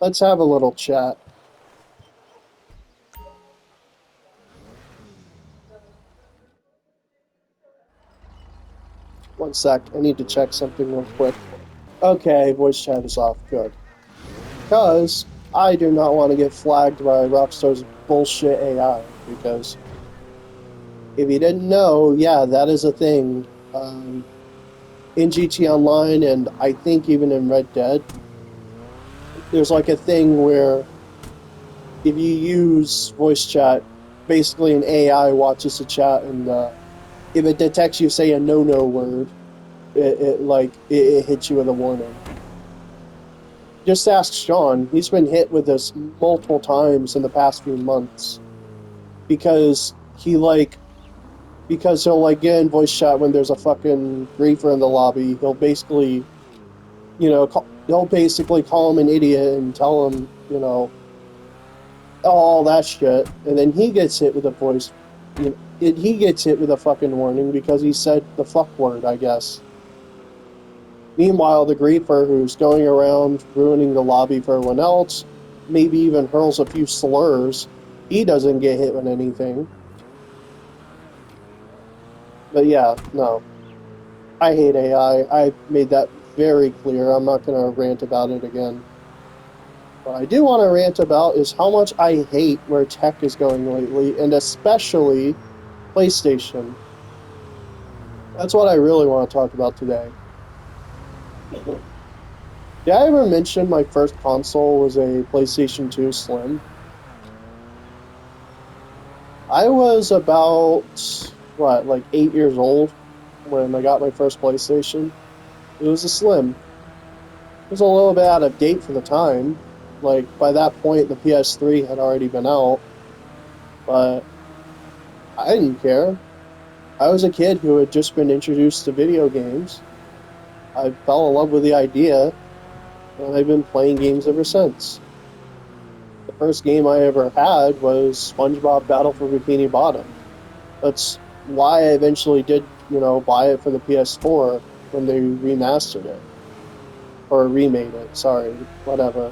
Let's have a little chat. One sec, I need to check something real quick. Okay, voice chat is off. Good. Because I do not want to get flagged by Rockstar's bullshit AI. Because if you didn't know, yeah, that is a thing. In GT Online, and I think even in Red Dead, there's like a thing where if you use voice chat, basically an AI watches the chat, and if it detects you say a no-no word, it hits you with a warning. Just ask Sean. He's been hit with this multiple times in the past few months because because he'll get in voice chat when there's a fucking griefer in the lobby. He'll basically he'll basically call him an idiot and tell him all that shit, and then he gets hit with a voice. He gets hit with a fucking warning because he said the fuck word, I guess. Meanwhile, the griefer who's going around ruining the lobby for everyone else, maybe even hurls a few slurs, he doesn't get hit with anything. But yeah, no. I hate AI. I made that very clear. I'm not going to rant about it again. What I do want to rant about is how much I hate where tech is going lately, and especially PlayStation. That's what I really want to talk about today. Did I ever mention my first console was a PlayStation 2 Slim? I was about, what, like 8 years old when I got my first PlayStation. It was a Slim. It was a little bit out of date for the time. Like, by that point, the PS3 had already been out. But I didn't care. I was a kid who had just been introduced to video games. I fell in love with the idea, and I've been playing games ever since. The first game I ever had was SpongeBob Battle for Bikini Bottom. That's why I eventually did, buy it for the PS4 when they remastered it. Or remade it, sorry, whatever.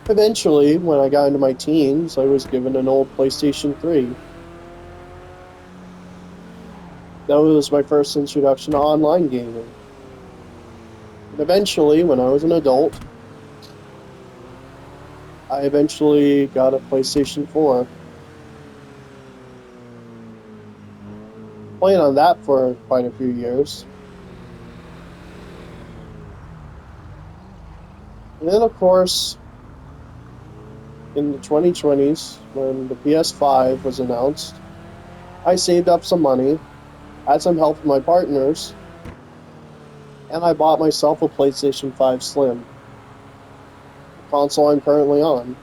Eventually, when I got into my teens, I was given an old PlayStation 3. That was my first introduction to online gaming. And eventually, when I was an adult, I eventually got a PlayStation 4. Playing on that for quite a few years. And then, of course, in the 2020s, when the PS5 was announced, I saved up some money, had some help from my partners, and I bought myself a PlayStation 5 Slim, the console I'm currently on.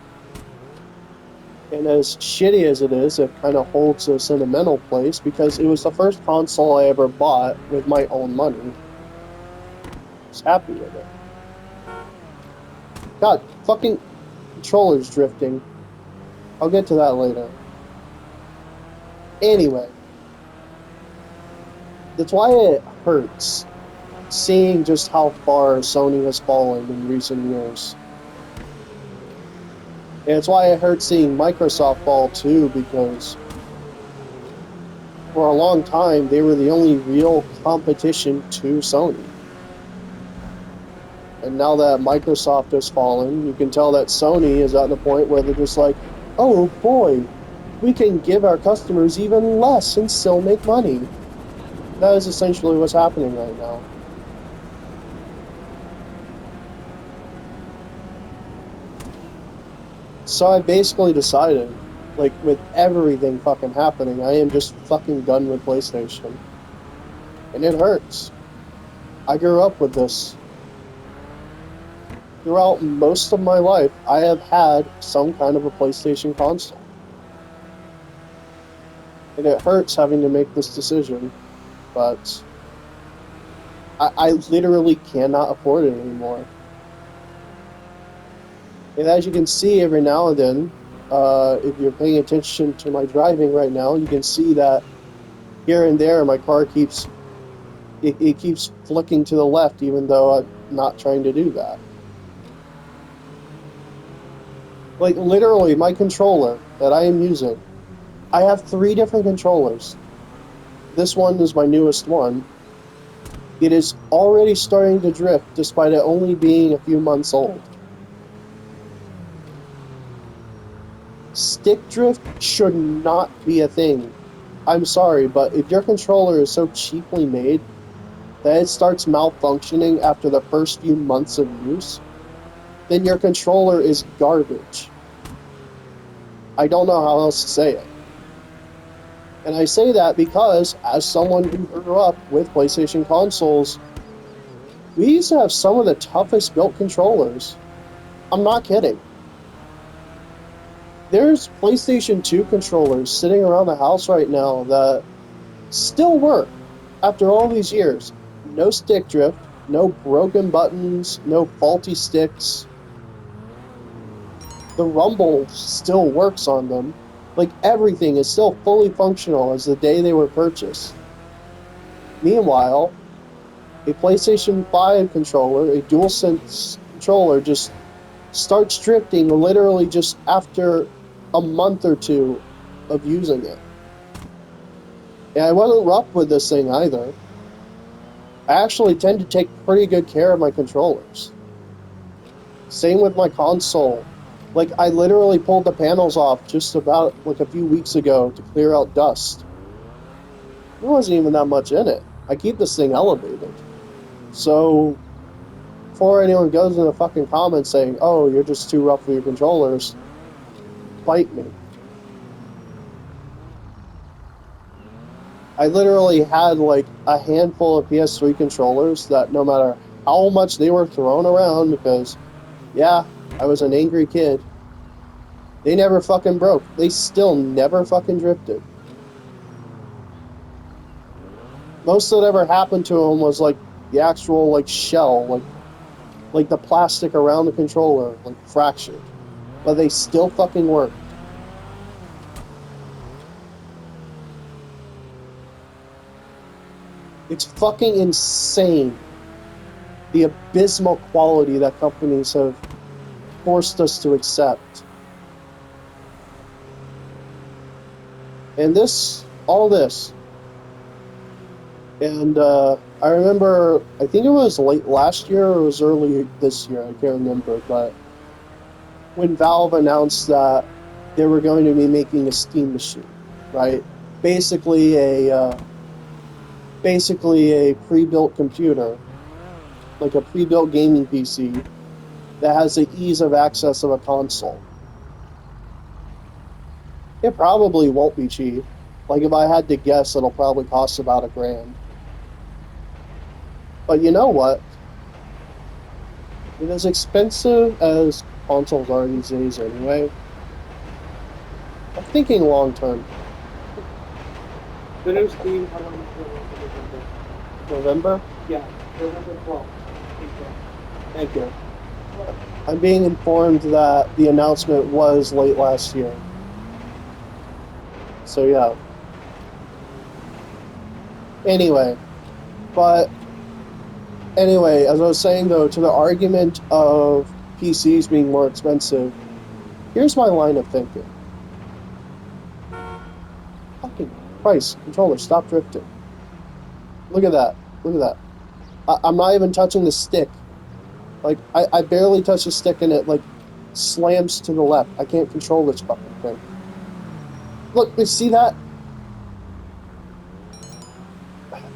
And as shitty as it kind of holds a sentimental place because it was the first console I ever bought with my own money. I was happy with it. God, fucking controller's drifting. I'll get to that later. Anyway, that's why it hurts seeing just how far Sony has fallen in recent years. And it's why it hurts seeing Microsoft fall too, because for a long time they were the only real competition to Sony. And now that Microsoft has fallen, you can tell that Sony is at the point where they're just like, oh boy, we can give our customers even less and still make money. That is essentially what's happening right now. So I basically decided, like, with everything fucking happening, I am just fucking done with PlayStation. And it hurts. I grew up with this. Throughout most of my life, I have had some kind of a PlayStation console. And it hurts having to make this decision, but I literally cannot afford it anymore. And as you can see every now and then, if you're paying attention to my driving right now, you can see that here and there my car keeps flicking to the left, even though I'm not trying to do that. Like, literally, my controller that I am using, I have 3 different controllers. This one is my newest one. It is already starting to drift despite it only being a few months old. Stick drift should not be a thing. I'm sorry, but if your controller is so cheaply made that it starts malfunctioning after the first few months of use, then your controller is garbage. I don't know how else to say it. And I say that because, as someone who grew up with PlayStation consoles, we used to have some of the toughest built controllers. I'm not kidding. There's PlayStation 2 controllers sitting around the house right now that still work after all these years. No stick drift, no broken buttons, no faulty sticks. The rumble still works on them. Like, everything is still fully functional as the day they were purchased. Meanwhile, a PlayStation 5 controller, a DualSense controller, just starts drifting literally just after a month or two of using it. And I wasn't rough with this thing either. I actually tend to take pretty good care of my controllers. Same with my console. Like, I literally pulled the panels off just about like a few weeks ago to clear out dust. There wasn't even that much in it. I keep this thing elevated. So, before anyone goes in the fucking comments saying, oh, you're just too rough with your controllers, fight me. I literally had like a handful of PS3 controllers that no matter how much they were thrown around, because, yeah, I was an angry kid, they never fucking broke. They still never fucking drifted. Most that ever happened to them was like the actual like shell, like the plastic around the controller, like fractured. But they still fucking worked. It's fucking insane the abysmal quality that companies have forced us to accept. And all this. And I remember, I think it was late last year or it was early this year, I can't remember, but when Valve announced that they were going to be making a Steam machine, right? Basically a pre-built computer, like a pre-built gaming PC that has the ease of access of a console. It probably won't be cheap. Like, if I had to guess, it'll probably cost about $1,000. But you know what? As expensive as consoles are these days anyway, I'm thinking long term. The new Steam, how long is November? November? Yeah, November 12th. Thank you. I'm being informed that the announcement was late last year. So yeah. Anyway, as I was saying though, to the argument of PCs being more expensive, here's my line of thinking. Fucking Christ, controller, stop drifting. Look at that. Look at that. I'm not even touching the stick. Like, I barely touch the stick and it, like, slams to the left. I can't control this fucking thing. Look, you see that?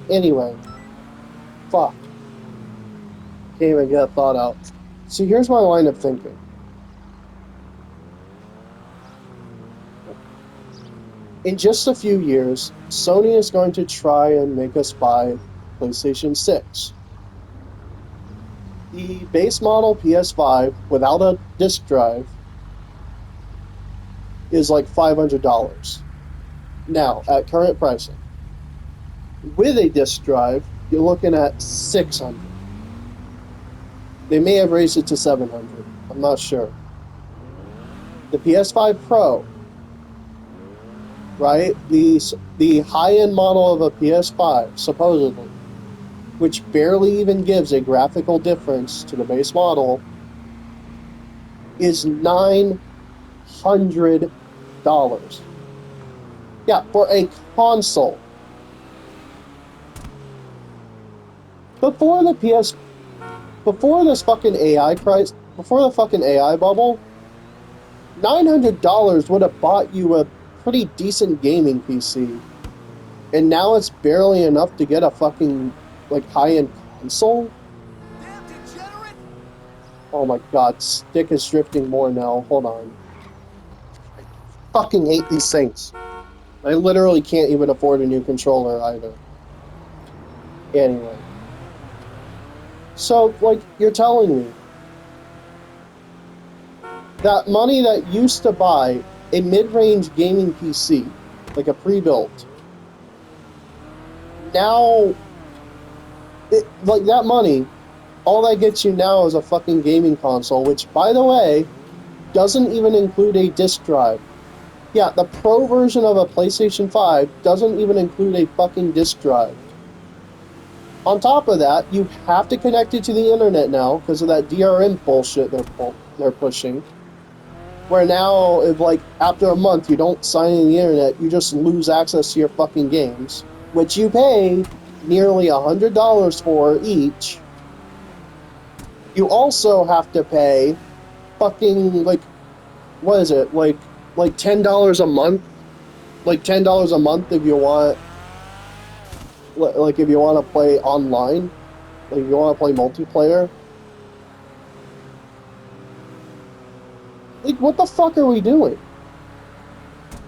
Anyway. Fuck. Can't even get a thought out. So here's my line of thinking. In just a few years, Sony is going to try and make us buy PlayStation 6. The base model PS5 without a disc drive is like $500. Now, at current pricing. With a disc drive, you're looking at $600. They may have raised it to $700. I'm not sure. The PS5 Pro, right? The high-end model of a PS5, supposedly, which barely even gives a graphical difference to the base model, is $900. Yeah, for a console. Before the PS, before this fucking AI price, before the fucking AI bubble, $900 would have bought you a pretty decent gaming PC. And now it's barely enough to get a fucking, like, high-end console? Damn degenerate! Oh my god, stick is drifting more now. Hold on. I fucking hate these things. I literally can't even afford a new controller either. Anyway. So, like, you're telling me that money that used to buy a mid-range gaming PC, like a pre-built, now, like, that money, all that gets you now is a fucking gaming console, which, by the way, doesn't even include a disk drive. Yeah, the Pro version of a PlayStation 5 doesn't even include a fucking disk drive. On top of that, you have to connect it to the internet now because of that DRM bullshit they're pushing. Where now, if like after a month you don't sign in the internet, you just lose access to your fucking games, which you pay nearly $100 for each. You also have to pay fucking like what is it like $10 a month, like $10 a month if you want, like if you want to play online, like if you want to play multiplayer. Like, what the fuck are we doing?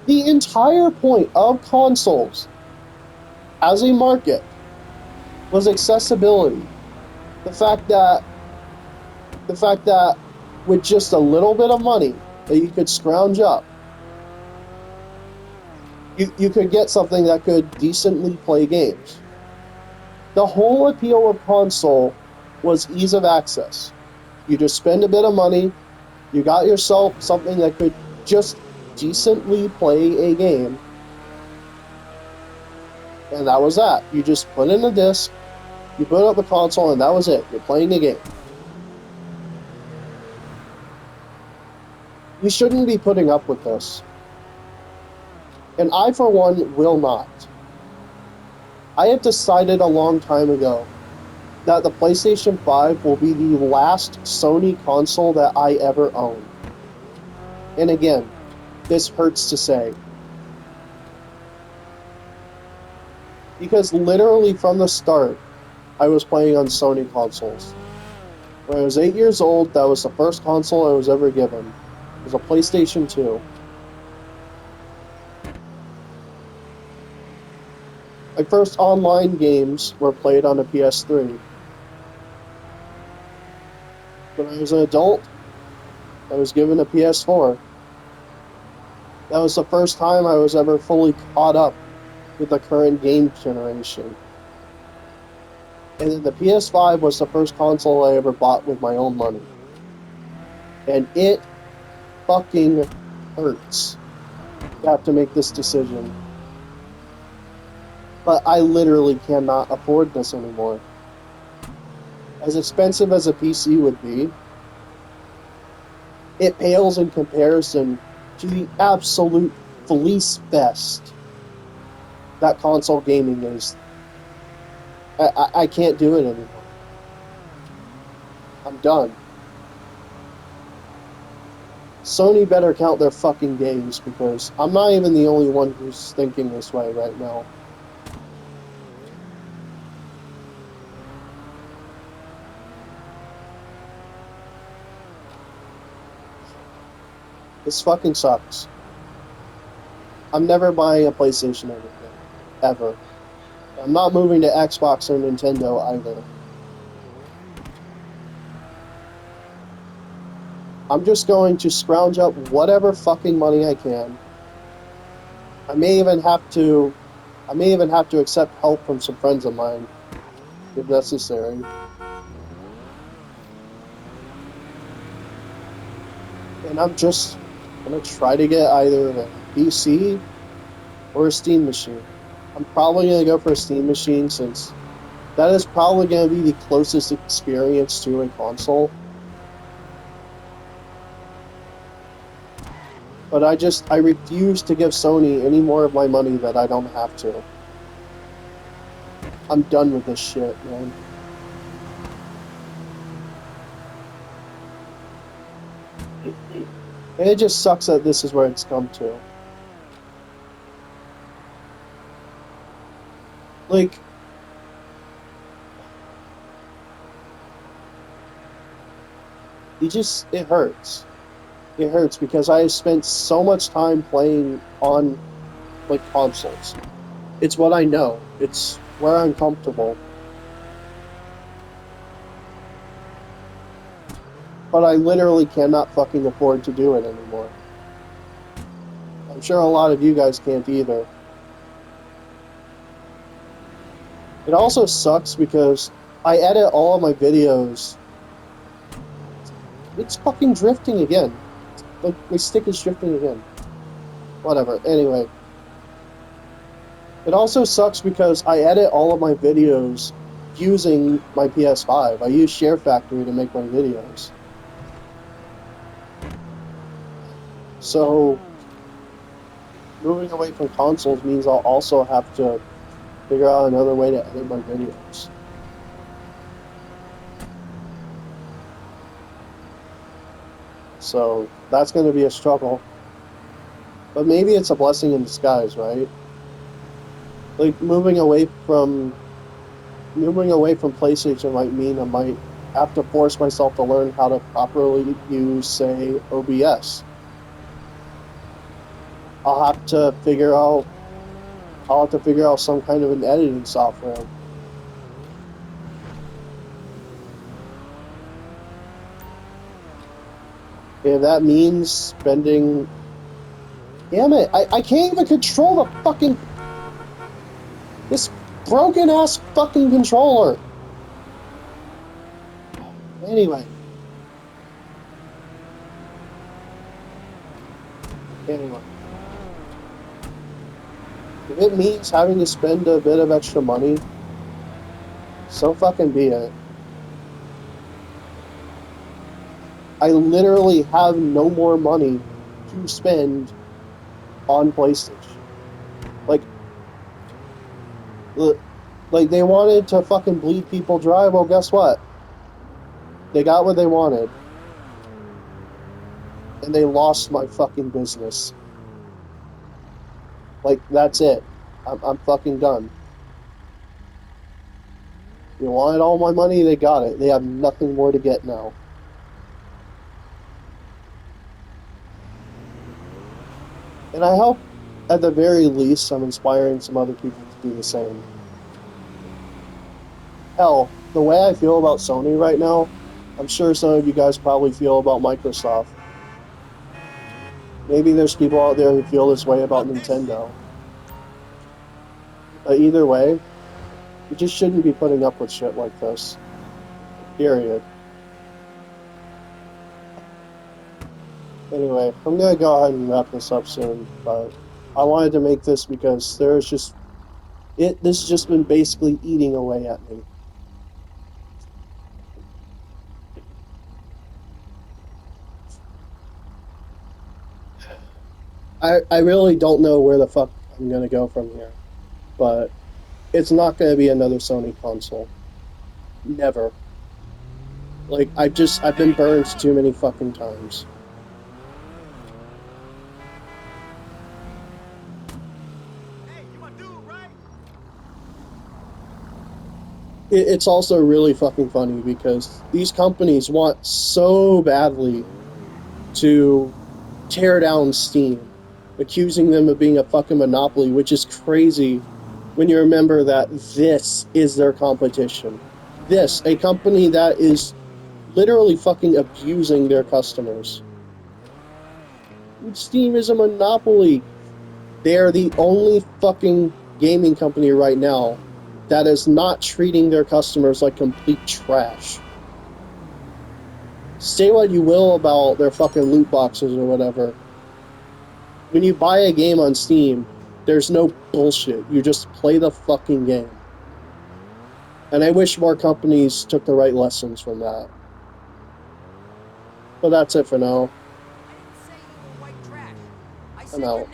The entire point of consoles as a market was accessibility. The fact that with just a little bit of money that you could scrounge up, you could get something that could decently play games. The whole appeal of console was ease of access. You just spend a bit of money, you got yourself something that could just decently play a game, and that was that. You just put in a disc, you boot up the console, and that was it. You're playing a game. We shouldn't be putting up with this. And I, for one, will not. I have decided a long time ago that the PlayStation 5 will be the last Sony console that I ever own. And again, this hurts to say. Because literally from the start, I was playing on Sony consoles. When I was 8 years old, that was the first console I was ever given. It was a PlayStation 2. My first online games were played on a PS3. When I was an adult, I was given a PS4. That was the first time I was ever fully caught up with the current game generation. And then the PS5 was the first console I ever bought with my own money. And it fucking hurts to have to make this decision. But I literally cannot afford this anymore. As expensive as a PC would be, it pales in comparison to the absolute fleece fest that console gaming is. I can't do it anymore. I'm done. Sony better count their fucking days, because I'm not even the only one who's thinking this way right now. This fucking sucks. I'm never buying a PlayStation ever again. Ever. I'm not moving to Xbox or Nintendo either. I'm just going to scrounge up whatever fucking money I can. I may even have to accept help from some friends of mine if necessary. And I'm just gonna try to get either a PC or a Steam machine. I'm probably gonna go for a Steam machine, since that is probably gonna be the closest experience to a console. But I refuse to give Sony any more of my money that I don't have to. I'm done with this shit, man. And it just sucks that this is where it's come to. Like, it hurts. It hurts because I have spent so much time playing on, like, consoles. It's what I know. It's where I'm comfortable. But I literally cannot fucking afford to do it anymore. I'm sure a lot of you guys can't either. It also sucks because I edit all of my videos. It's fucking drifting again. Like, my stick is drifting again. Whatever. Anyway. It also sucks because I edit all of my videos using my PS5. I use Share Factory to make my videos. So, moving away from consoles means I'll also have to figure out another way to edit my videos. So, that's going to be a struggle. But maybe it's a blessing in disguise, right? Like, moving away from PlayStation might mean I might have to force myself to learn how to properly use, say, OBS. I'll have to figure out some kind of an editing software. If that means spending... Damn it, I can't even control the fucking... This broken-ass fucking controller! Anyway. If it means having to spend a bit of extra money, so fucking be it. I literally have no more money to spend on PlayStation. Like they wanted to fucking bleed people dry, well guess what? They got what they wanted. And they lost my fucking business. Like, that's it. I'm fucking done. You wanted all my money, they got it. They have nothing more to get now. And I hope, at the very least, I'm inspiring some other people to do the same. Hell, the way I feel about Sony right now, I'm sure some of you guys probably feel about Microsoft. Maybe there's people out there who feel this way about Nintendo. But either way, you just shouldn't be putting up with shit like this. Period. Anyway, I'm gonna go ahead and wrap this up soon, but I wanted to make this because this has just been basically eating away at me. I really don't know where the fuck I'm gonna go from here, but it's not gonna be another Sony console. Never. Like, I've been burned too many fucking times. Hey, you my dude, right? It's also really fucking funny because these companies want so badly to tear down Steam, accusing them of being a fucking monopoly, which is crazy when you remember that this is their competition. This, a company that is literally fucking abusing their customers. Steam is a monopoly. They are the only fucking gaming company right now that is not treating their customers like complete trash. Say what you will about their fucking loot boxes or whatever. When you buy a game on Steam, there's no bullshit. You just play the fucking game. And I wish more companies took the right lessons from that. But that's it for now. I didn't say you were white trash. I'm out.